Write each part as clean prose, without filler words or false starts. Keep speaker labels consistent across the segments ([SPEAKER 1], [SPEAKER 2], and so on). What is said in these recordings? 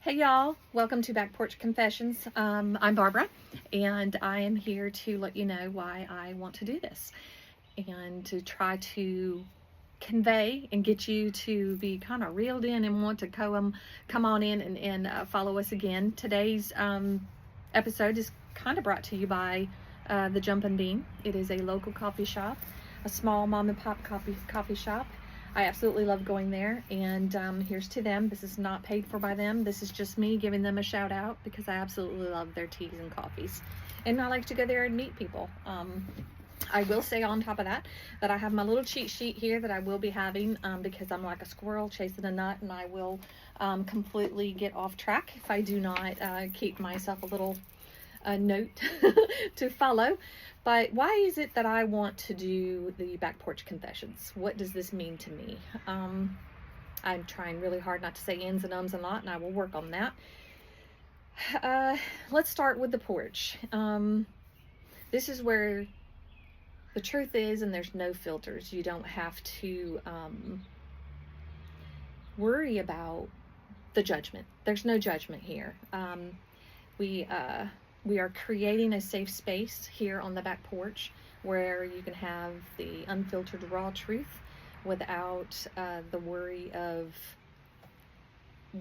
[SPEAKER 1] Hey y'all, welcome to Porch Confessions. I'm Barbara, and I am here to let you know why I want to do this and to try to convey and get you to be kind of reeled in and want to come on in and follow us again. Today's episode is kind of brought to you by the Jumpin' Bean. It is a local coffee shop, a small mom and pop coffee shop. I absolutely love going there, and here's to them. This is not paid for by them. This is just me giving them a shout out because I absolutely love their teas and coffees, and I like to go there and meet people. I will say on top of that I have my little cheat sheet here that I will be having because I'm like a squirrel chasing a nut, and I will completely get off track if I do not keep myself a little note to follow. But why is it that I want to do the Back Porch Confessions? What does this mean to me? I'm trying really hard not to say ins and ums a lot, and I will work on that. Let's start with the porch. This is where the truth is, and there's no filters. You don't have to worry about the judgment. There's no judgment here. We are creating a safe space here on the back porch where you can have the unfiltered raw truth without the worry of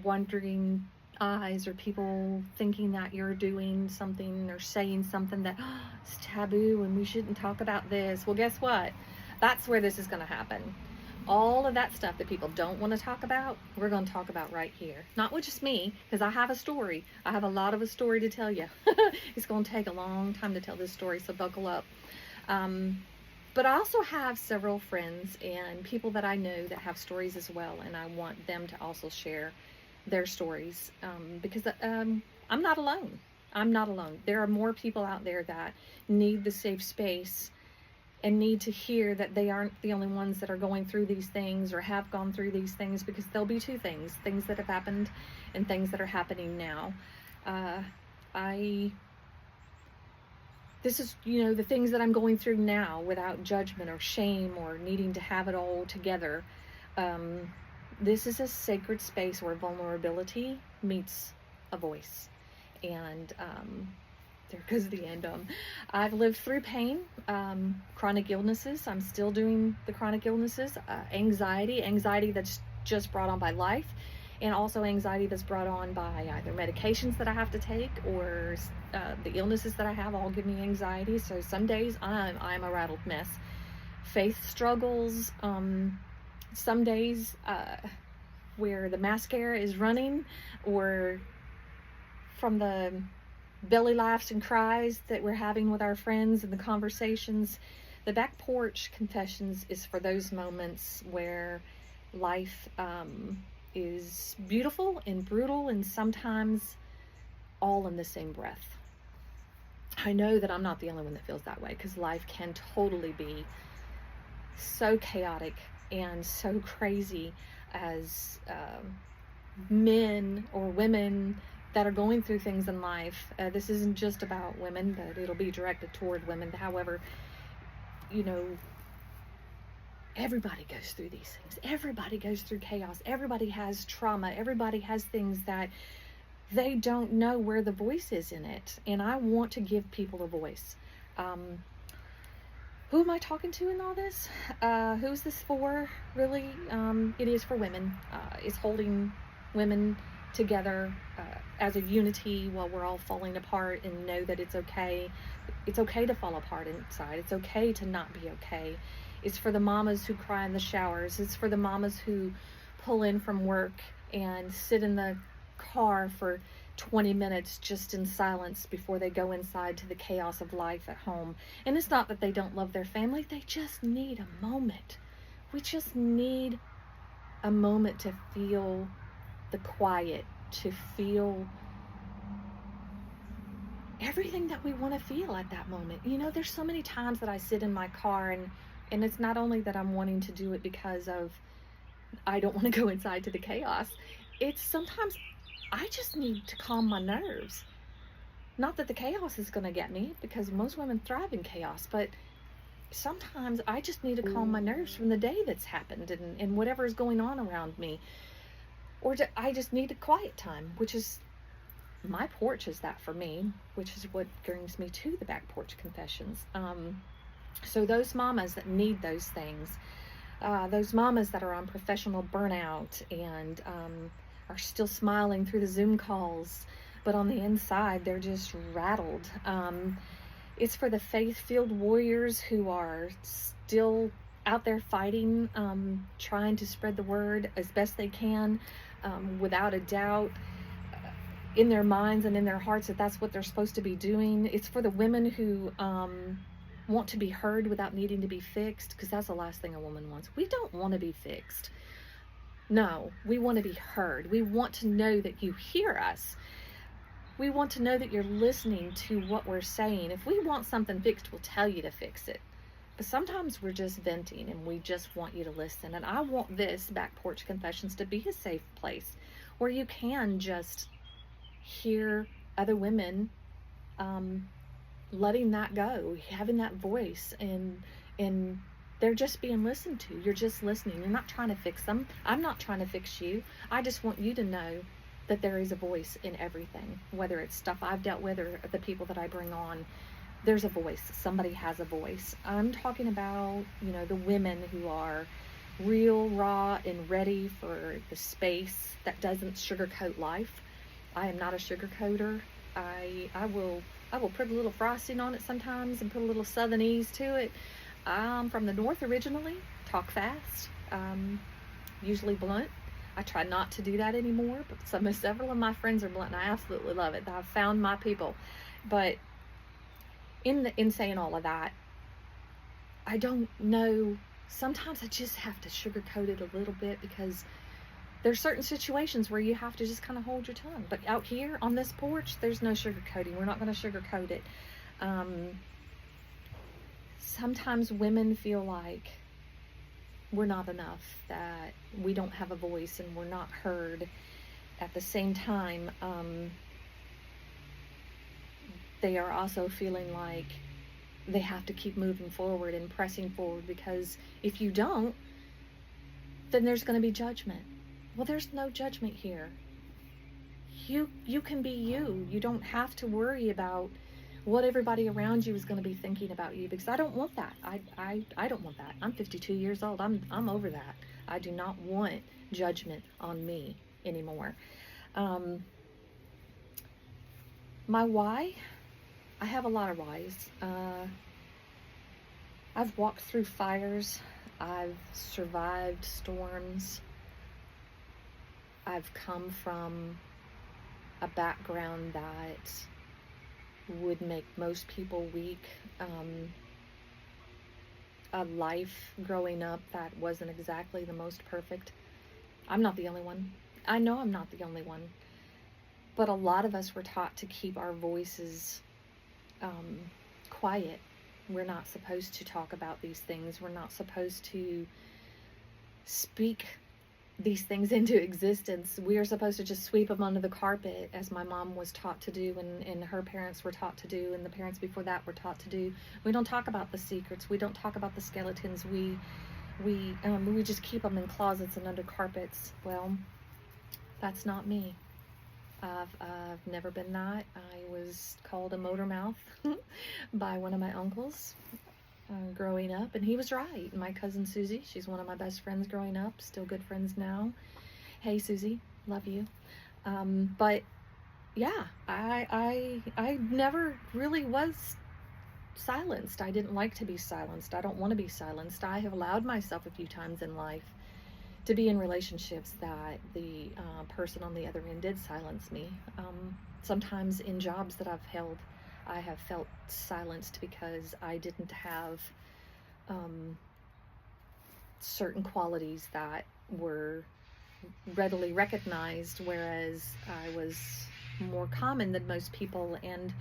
[SPEAKER 1] wandering eyes or people thinking that you're doing something or saying something that it's taboo and we shouldn't talk about this. Well, guess what? That's where this is going to happen. All of that stuff that people don't want to talk about, we're going to talk about right here. Not with just me, because I have a story. I have a lot of a story to tell you. It's going to take a long time to tell this story, so buckle up. But I also have several friends and people that I know that have stories as well, and I want them to also share their stories because I'm not alone. I'm not alone. There are more people out there that need the safe space and need to hear that they aren't the only ones that are going through these things or have gone through these things, because there'll be two things that have happened and things that are happening now. This is, the things that I'm going through now without judgment or shame or needing to have it all together. This is a sacred space where vulnerability meets a voice. And there goes the end. I've lived through pain, chronic illnesses. I'm still doing the chronic illnesses, anxiety that's just brought on by life, and also anxiety that's brought on by either medications that I have to take or the illnesses that I have all give me anxiety. So some days I'm a rattled mess. Faith struggles, some days where the mascara is running, or from the belly laughs and cries that we're having with our friends and the conversations. The Back Porch Confessions is for those moments where life is beautiful and brutal, and sometimes all in the same breath. I know that I'm not the only one that feels that way, because life can totally be so chaotic and so crazy as men or women that are going through things in life. This isn't just about women, but it'll be directed toward women. However, everybody goes through these things. Everybody goes through chaos. Everybody has trauma. Everybody has things that they don't know where the voice is in it. And I want to give people a voice. Who am I talking to in all this? Who's this for, really? It is for women. It's holding women together as a unity while we're all falling apart, and know that it's okay. It's okay to fall apart inside. It's okay to not be okay. It's for the mamas who cry in the showers. It's for the mamas who pull in from work and sit in the car for 20 minutes just in silence before they go inside to the chaos of life at home. And it's not that they don't love their family. They just need a moment. We just need a moment to feel the quiet, to feel everything that we want to feel at that moment. There's so many times that I sit in my car, and it's not only that I'm wanting to do it because of I don't want to go inside to the chaos. It's sometimes I just need to calm my nerves. Not that the chaos is going to get me, because most women thrive in chaos, but sometimes I just need to calm my nerves from the day that's happened and whatever is going on around me. or I just need a quiet time, which is my porch is that for me, which is what brings me to the Back Porch Confessions. So those mamas that need those things, those mamas that are on professional burnout and are still smiling through the Zoom calls, but on the inside they're just rattled. It's for the faith-filled warriors who are still out there fighting, trying to spread the word as best they can, without a doubt in their minds and in their hearts that that's what they're supposed to be doing. It's for the women who want to be heard without needing to be fixed, because that's the last thing a woman wants. We don't want to be fixed. No, we want to be heard. We want to know that you hear us. We want to know that you're listening to what we're saying. If we want something fixed, we'll tell you to fix it. But sometimes we're just venting and we just want you to listen. And I want this Back Porch Confessions to be a safe place where you can just hear other women letting that go, having that voice, and they're just being listened to. You're just listening. You're not trying to fix them. I'm not trying to fix you. I just want you to know that there is a voice in everything, whether it's stuff I've dealt with or the people that I bring on. There's a voice. Somebody has a voice. I'm talking about, the women who are real, raw, and ready for the space that doesn't sugarcoat life. I am not a sugarcoater. I will put a little frosting on it sometimes and put a little Southernese to it. I'm from the North originally. Talk fast. Usually blunt. I try not to do that anymore, but several of my friends are blunt, and I absolutely love it. I've found my people. But in saying all of that, I don't know. Sometimes I just have to sugarcoat it a little bit, because there's certain situations where you have to just kind of hold your tongue. But out here on this porch, there's no sugarcoating. We're not going to sugarcoat it. Sometimes women feel like we're not enough, that we don't have a voice and we're not heard. At the same time, they are also feeling like they have to keep moving forward and pressing forward, because if you don't, then there's going to be judgment. Well, there's no judgment here. You can be you. You don't have to worry about what everybody around you is going to be thinking about you, because I don't want that. I don't want that. I'm 52 years old. I'm over that. I do not want judgment on me anymore. My why? I have a lot of whys. I've walked through fires. I've survived storms. I've come from a background that would make most people weak. A life growing up that wasn't exactly the most perfect. I'm not the only one. I know I'm not the only one. But a lot of us were taught to keep our voices quiet. We're not supposed to talk about these things. We're not supposed to speak these things into existence. We are supposed to just sweep them under the carpet, as my mom was taught to do, and her parents were taught to do, and the parents before that were taught to do. We don't talk about the secrets. We don't talk about the skeletons. We just keep them in closets and under carpets. Well, that's not me. I've never been that. I was called a motor mouth by one of my uncles growing up, and he was right. My cousin Susie, she's one of my best friends growing up, still good friends now. Hey Susie, love you. But yeah, I never really was silenced. I didn't like to be silenced. I don't want to be silenced. I have allowed myself a few times in life to be in relationships that the person on the other end did silence me. Sometimes in jobs that I've held, I have felt silenced because I didn't have certain qualities that were readily recognized, whereas I was more common than most people, and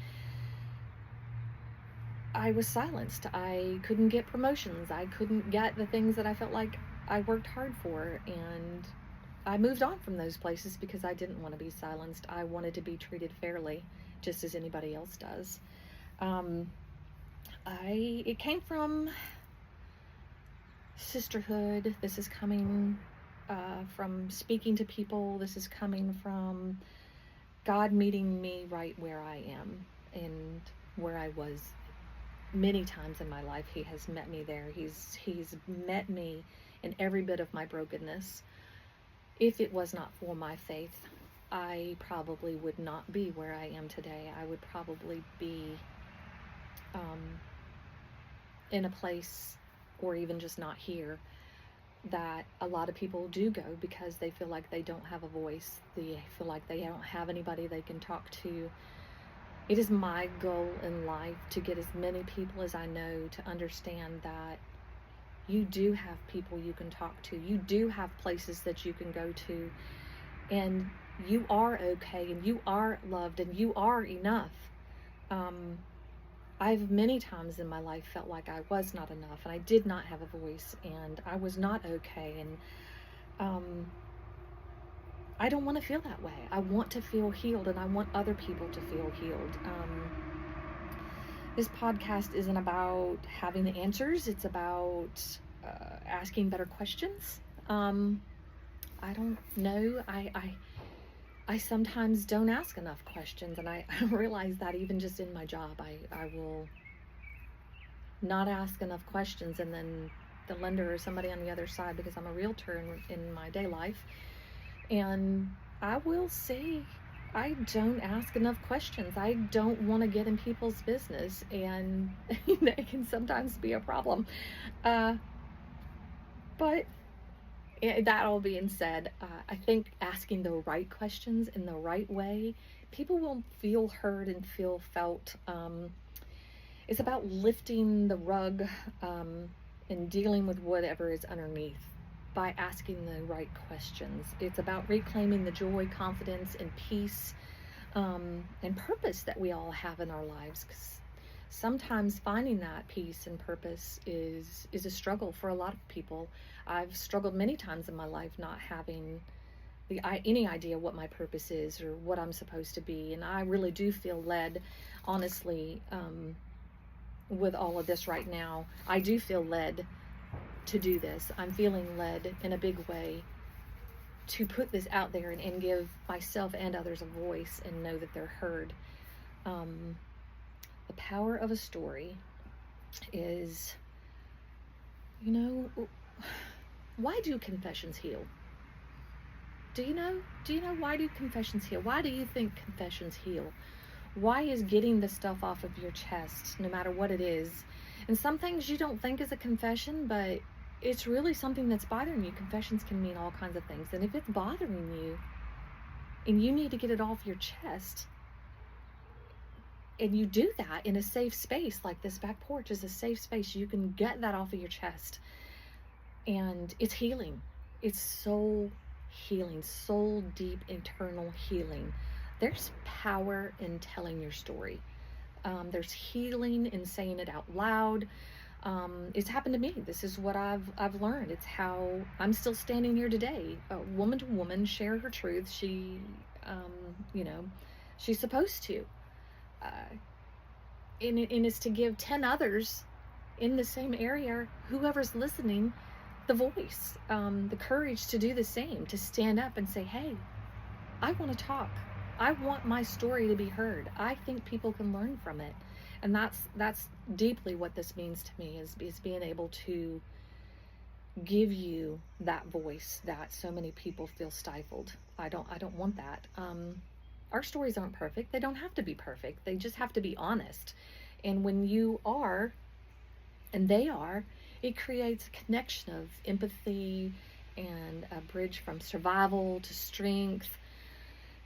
[SPEAKER 1] I was silenced. I couldn't get promotions. I couldn't get the things that I felt like I worked hard for, and I moved on from those places because I didn't want to be silenced. I wanted to be treated fairly, just as anybody else does. It came from sisterhood. This is coming from speaking to people. This is coming from God meeting me right where I am and where I was many times in my life. He has met me there. He's met me in every bit of my brokenness. If it was not for my faith, I probably would not be where I am today. I would probably be in a place, or even just not here, that a lot of people do go because they feel like they don't have a voice. They feel like they don't have anybody they can talk to. It is my goal in life to get as many people as I know to understand that you do have people you can talk to. You do have places that you can go to, and you are okay, and you are loved, and you are enough. I've many times in my life felt like I was not enough, and I did not have a voice, and I was not okay, and I don't want to feel that way. I want to feel healed, and I want other people to feel healed. This podcast isn't about having the answers. It's about asking better questions. I don't know. I sometimes don't ask enough questions, and I realize that even just in my job, I will not ask enough questions, and then the lender or somebody on the other side, because I'm a realtor in my day life, and I will say I don't ask enough questions. I don't want to get in people's business, and it can sometimes be a problem. But that all being said, I think asking the right questions in the right way, people will feel heard and feel felt. It's about lifting the rug and dealing with whatever is underneath by asking the right questions. It's about reclaiming the joy, confidence, and peace and purpose that we all have in our lives. Because sometimes finding that peace and purpose is a struggle for a lot of people. I've struggled many times in my life not having any idea what my purpose is or what I'm supposed to be, and I really do feel led, honestly, with all of this right now. I do feel led to do this. I'm feeling led in a big way to put this out there and give myself and others a voice and know that they're heard. The power of a story is, why do confessions heal? Do you know why do confessions heal? Why do you think confessions heal? Why is getting the stuff off of your chest, no matter what it is? And some things you don't think is a confession, but it's really something that's bothering you. Confessions can mean all kinds of things. And if it's bothering you and you need to get it off your chest, and you do that in a safe space, like this back porch is a safe space, you can get that off of your chest. And it's healing. It's soul healing, soul deep internal healing. There's power in telling your story. There's healing in saying it out loud. It's happened to me. This is what I've learned. It's how I'm still standing here today. Woman to woman, share her truth. She, she's supposed to. And it's to give 10 others in the same area, whoever's listening, the voice, the courage to do the same, to stand up and say, hey, I want to talk. I want my story to be heard. I think people can learn from it. And that's deeply what this means to me, is being able to give you that voice that so many people feel stifled. I don't want that. Our stories aren't perfect. They don't have to be perfect. They just have to be honest. And when you are, and they are, it creates a connection of empathy and a bridge from survival to strength.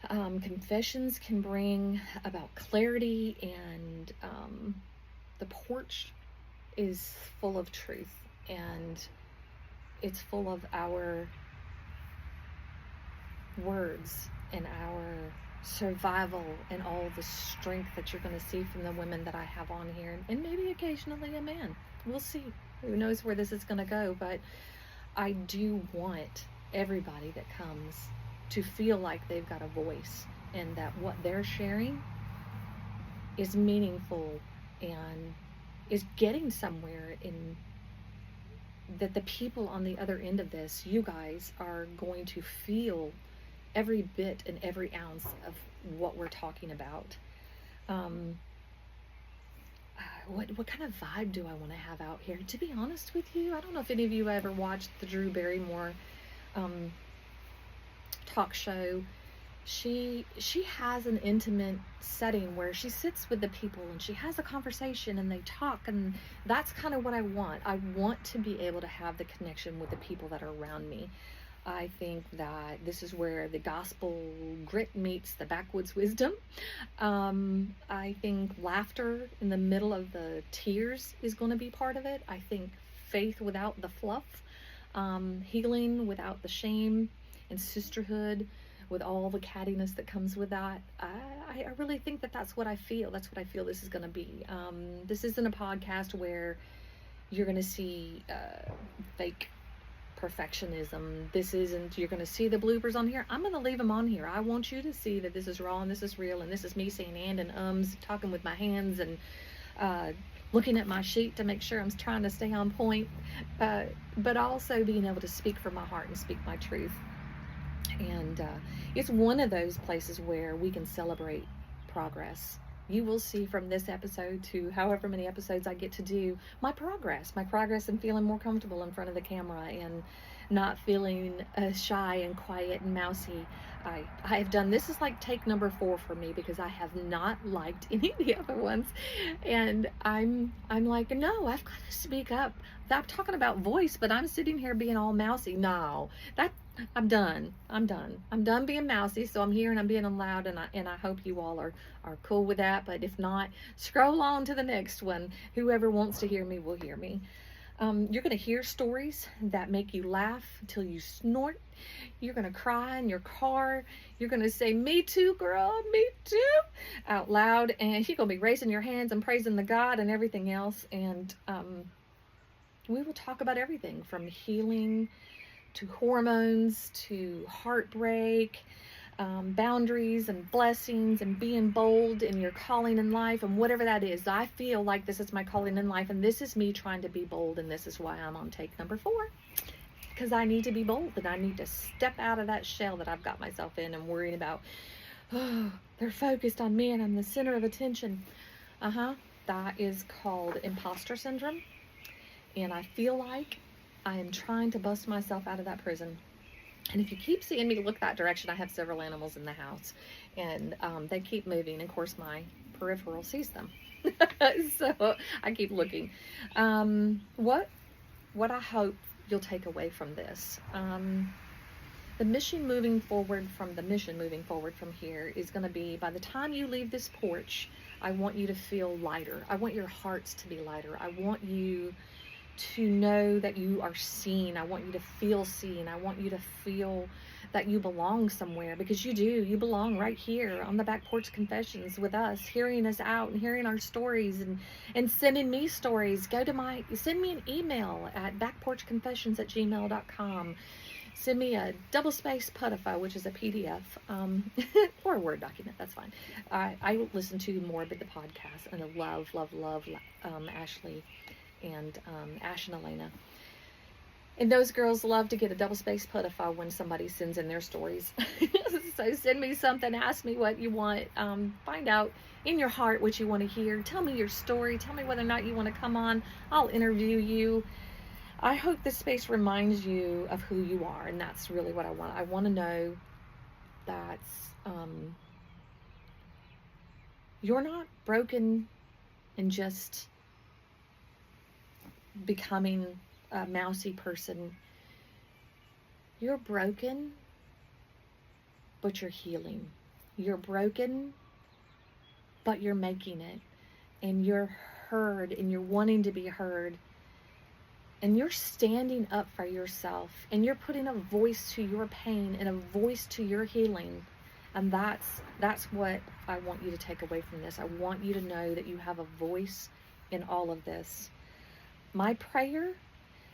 [SPEAKER 1] Confessions can bring about clarity, and the porch is full of truth, and it's full of our words and our survival and all the strength that you're going to see from the women that I have on here, and maybe occasionally a man. We'll see. Who knows where this is going to go, but I do want everybody that comes to feel like they've got a voice, and that what they're sharing is meaningful and is getting somewhere in that the people on the other end of this, you guys, are going to feel every bit and every ounce of what we're talking about. Um, what kind of vibe do I want to have out here? To be honest with you, I don't know if any of you ever watched the Drew Barrymore um, talk show. She has an intimate setting where she sits with the people and she has a conversation and they talk, and that's kind of what I want. I want to be able to have the connection with the people that are around me. I think that this is where the gospel grit meets the backwoods wisdom. I think laughter in the middle of the tears is going to be part of it. I think faith without the fluff, healing without the shame, and sisterhood with all the cattiness that comes with that. I really think that that's what I feel. That's what I feel this is going to be. This isn't a podcast where you're going to see fake perfectionism. This isn't, you're going to see the bloopers on here. I'm going to leave them on here. I want you to see that this is raw and this is real, and this is me saying and ums, talking with my hands, and looking at my sheet to make sure I'm trying to stay on point, but also being able to speak from my heart and speak my truth. And it's one of those places where we can celebrate progress. You will see from this episode to however many episodes I get to do, my progress in feeling more comfortable in front of the camera and not feeling shy and quiet and mousy. I have done, this is like take number 4 for me, because I have not liked any of the other ones, and I'm like, no, I've got to speak up. I'm talking about voice, but I'm sitting here being all mousy. No, I'm done being mousy. So I'm here and I'm being loud, and I hope you all are cool with that. But if not, scroll on to the next one. Whoever wants to hear me will hear me. You're going to hear stories that make you laugh until you snort. You're going to cry in your car. You're going to say, me too, girl, me too, out loud. And you're going to be raising your hands and praising the God and everything else. And we will talk about everything from healing to hormones to heartbreak, boundaries and blessings, and being bold in your calling in life, and whatever that is. I feel like this is my calling in life, and this is me trying to be bold, and this is why I'm on take number 4, because I need to be bold, and I need to step out of that shell that I've got myself in and worrying about, oh, they're focused on me and I'm the center of attention. That is called imposter syndrome, and I feel like I am trying to bust myself out of that prison. And if you keep seeing me look that direction, I have several animals in the house, and they keep moving. Of course, my peripheral sees them. So I keep looking. What I hope you'll take away from this, the mission moving forward from here is going to be, by the time you leave this porch, I want you to feel lighter. I want your hearts to be lighter. I want you to know that you are seen. I want you to feel seen. I want you to feel that you belong somewhere, because you do. You belong right here on the Back Porch Confessions with us, hearing us out and hearing our stories, and sending me stories. Send me an email at backporchconfessions@gmail.com. Send me a double-spaced putify, which is a PDF, or a Word document. That's fine. I listen to Morbid, the podcast, and I love Ashley and Ash and Elena. And those girls love to get a double-spaced putify when somebody sends in their stories. So send me something, ask me what you want, find out in your heart what you want to hear. Tell me your story. Tell me whether or not you want to come on. I'll interview you. I hope this space reminds you of who you are, and that's really what I want. I want to know that you're not broken and just becoming a mousy person. You're broken, but you're healing. You're broken, but you're making it. And you're heard, and you're wanting to be heard. And you're standing up for yourself. And you're putting a voice to your pain and a voice to your healing. And that's what I want you to take away from this. I want you to know that you have a voice in all of this. My prayer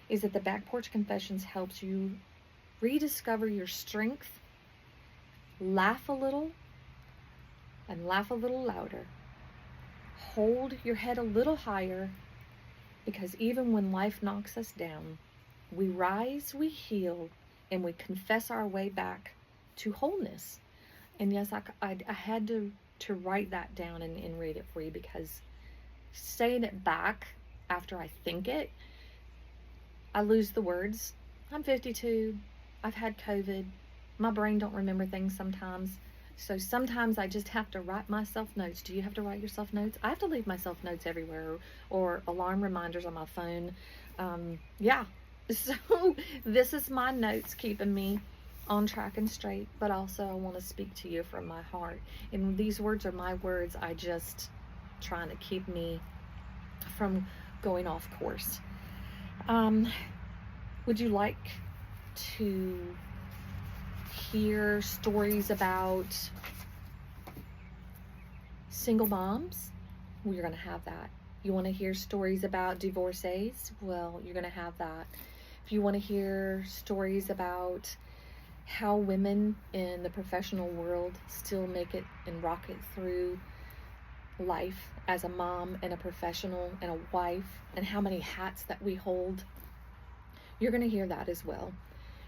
[SPEAKER 1] is that the Back Porch Confessions helps you rediscover your strength, laugh a little, and laugh a little louder. Hold your head a little higher, because even when life knocks us down, We rise, we heal, and we confess our way back to wholeness. And yes, I had to write that down and read it for you, because saying it back after I think it, I lose the words. I'm 52. I've had COVID. My brain don't remember things sometimes. So sometimes I just have to write myself notes. Do you have to write yourself notes? I have to leave myself notes everywhere, or alarm reminders on my phone. Yeah. So this is my notes keeping me on track and straight, but also I want to speak to you from my heart. And these words are my words. I just trying to keep me from going off course. Would you like to hear stories about single moms? Well, you're going to have that. You want to hear stories about divorcees? Well, you're going to have that. If you want to hear stories about how women in the professional world still make it and rock it through life as a mom and a professional and a wife, and how many hats that we hold, you're going to hear that as well.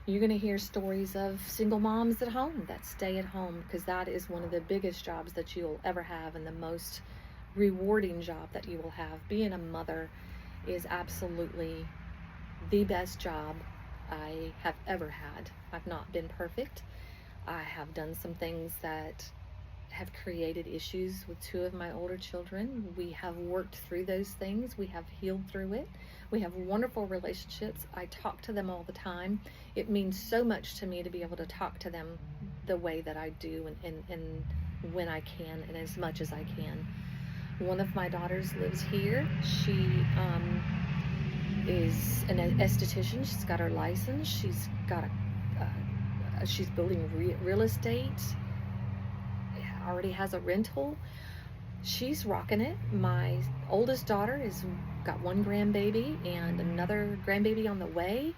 [SPEAKER 1] You're going to hear stories of single moms at home that stay at home, because that is one of the biggest jobs that you'll ever have, and the most rewarding job that you will have. Being a mother is absolutely the best job I have ever had. I've not been perfect. I have done some things that have created issues with two of my older children. We have worked through those things. We have healed through it. We have wonderful relationships. I talk to them all the time. It means so much to me to be able to talk to them the way that I do, and when I can, and as much as I can. One of my daughters lives here. She is an esthetician. She's got her license. She's got she's building real estate. Already has a rental. She's rocking it. My oldest daughter is got one grandbaby and another grandbaby on the way.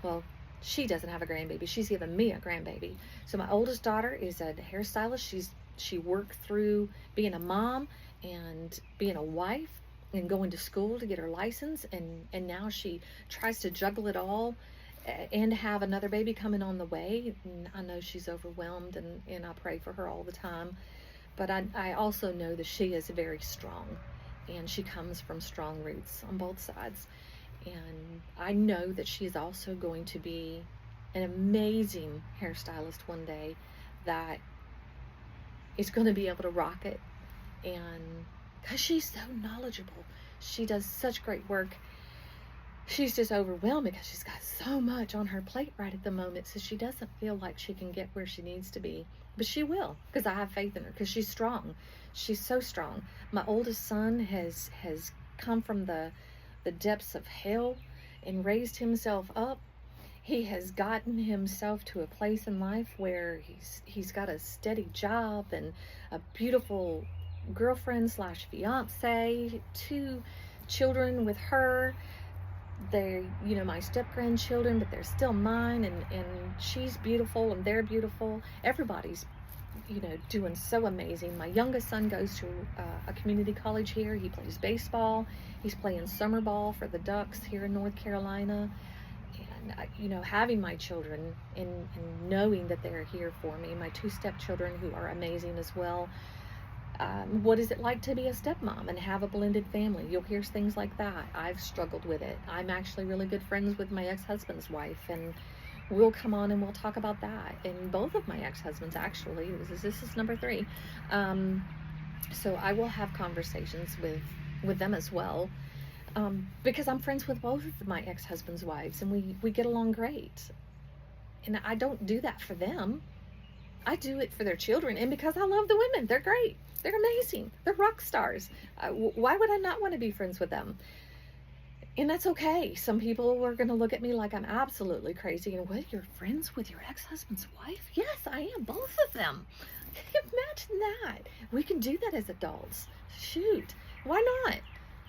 [SPEAKER 1] Well, she doesn't have a grandbaby. She's given me a grandbaby. So my oldest daughter is a hairstylist. She worked through being a mom and being a wife and going to school to get her license, and now she tries to juggle it all and have another baby coming on the way. And I know she's overwhelmed, and I pray for her all the time. But I also know that she is very strong, and she comes from strong roots on both sides. And I know that she is also going to be an amazing hairstylist one day that is going to be able to rock it. And because she's so knowledgeable, she does such great work. She's just overwhelmed because she's got so much on her plate right at the moment, so she doesn't feel like she can get where she needs to be. But she will, because I have faith in her, because she's strong. She's so strong. My oldest son has come from the depths of hell and raised himself up. He has gotten himself to a place in life where he's got a steady job and a beautiful girlfriend / fiance, 2 children with her. They're, my step-grandchildren, but they're still mine, and she's beautiful and they're beautiful. Everybody's, doing so amazing. My youngest son goes to a community college here. He plays baseball. He's playing summer ball for the Ducks here in North Carolina. And, having my children and knowing that they're here for me, my 2 stepchildren who are amazing as well. What is it like to be a stepmom and have a blended family? You'll hear things like that. I've struggled with it. I'm actually really good friends with my ex-husband's wife, and we'll come on and we'll talk about that. And both of my ex-husbands, actually, this is number 3. So I will have conversations with them as well, because I'm friends with both of my ex-husband's wives, and we get along great. And I don't do that for them. I do it for their children, and because I love the women. They're great. They're amazing. They're rock stars. Why would I not want to be friends with them? And that's okay. Some people are going to look at me like I'm absolutely crazy. And what, you're friends with your ex-husband's wife? Yes, I am. Both of them. Imagine that. We can do that as adults. Shoot. Why not?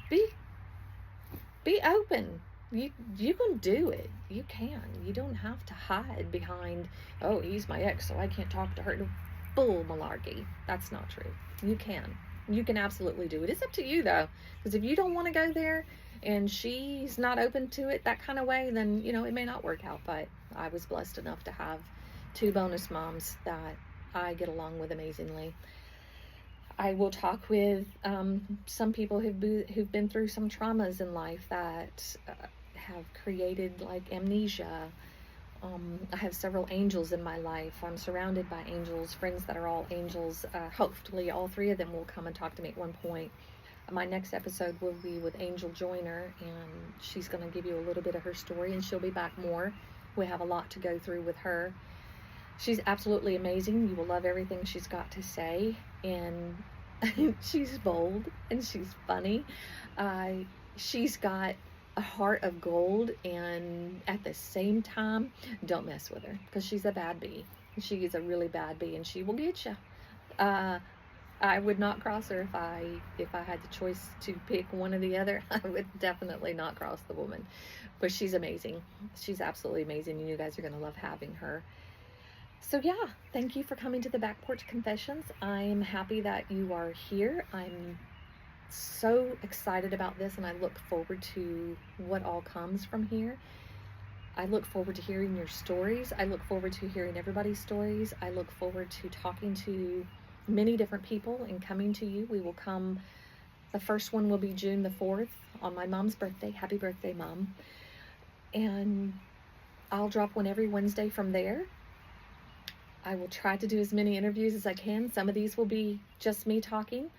[SPEAKER 1] Be open. You can do it. You can. You don't have to hide behind, oh, he's my ex, so I can't talk to her. Bull malarkey. That's not true. You can absolutely do it. It's up to you, though, because if you don't want to go there, and she's not open to it that kind of way, then, you know, it may not work out. But I was blessed enough to have two bonus moms that I get along with amazingly. I will talk with some people who've been through some traumas in life that have created like amnesia. I have several angels in my life. I'm surrounded by angels, friends that are all angels. Hopefully all three of them will come and talk to me at one point. My next episode will be with Angel Joyner, and she's going to give you a little bit of her story, and she'll be back more. We have a lot to go through with her. She's absolutely amazing. You will love everything she's got to say, and she's bold and she's funny. She's got a heart of gold, and at the same time, don't mess with her because she's a bad bee. She is a really bad bee, and she will get you. I would not cross her if I had the choice to pick one or the other. I would definitely not cross the woman, but she's amazing. She's absolutely amazing, and you guys are going to love having her. So yeah, thank you for coming to the Back Porch Confessions. I'm happy that you are here. I'm so excited about this, and I look forward to what all comes from here. I look forward to hearing your stories. I look forward to hearing everybody's stories. I look forward to talking to many different people and coming to you. We will come, the first one will be June the 4th on my mom's birthday. Happy birthday, Mom. And I'll drop one every Wednesday from there. I will try to do as many interviews as I can. Some of these will be just me talking.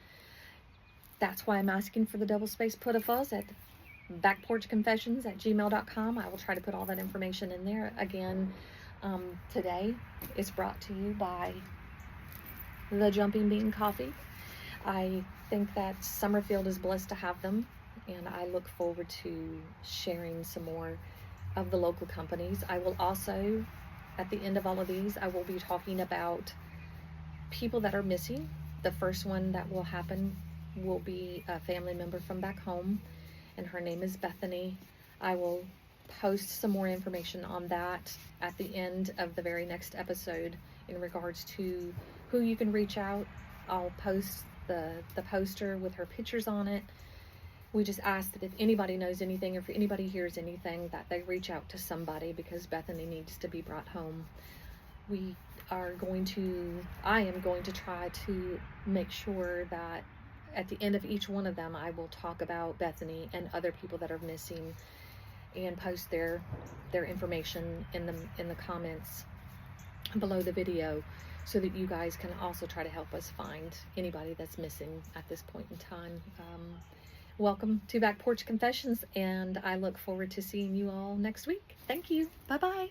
[SPEAKER 1] That's why I'm asking for the double space put a fuzz at backporchconfessions@gmail.com. I will try to put all that information in there. Again, today is brought to you by the Jumping Bean Coffee. I think that Summerfield is blessed to have them, and I look forward to sharing some more of the local companies. I will also, at the end of all of these, I will be talking about people that are missing. The first one that will happen will be a family member from back home, and her name is Bethany. I will post some more information on that at the end of the very next episode in regards to who you can reach out. I'll post the poster with her pictures on it. We just ask that if anybody knows anything or if anybody hears anything, that they reach out to somebody, because Bethany needs to be brought home. I am going to try to make sure that at the end of each one of them, I will talk about Bethany and other people that are missing and post their information in the comments below the video, so that you guys can also try to help us find anybody that's missing at this point in time. Welcome to Back Porch Confessions, and I look forward to seeing you all next week. Thank you. Bye-bye.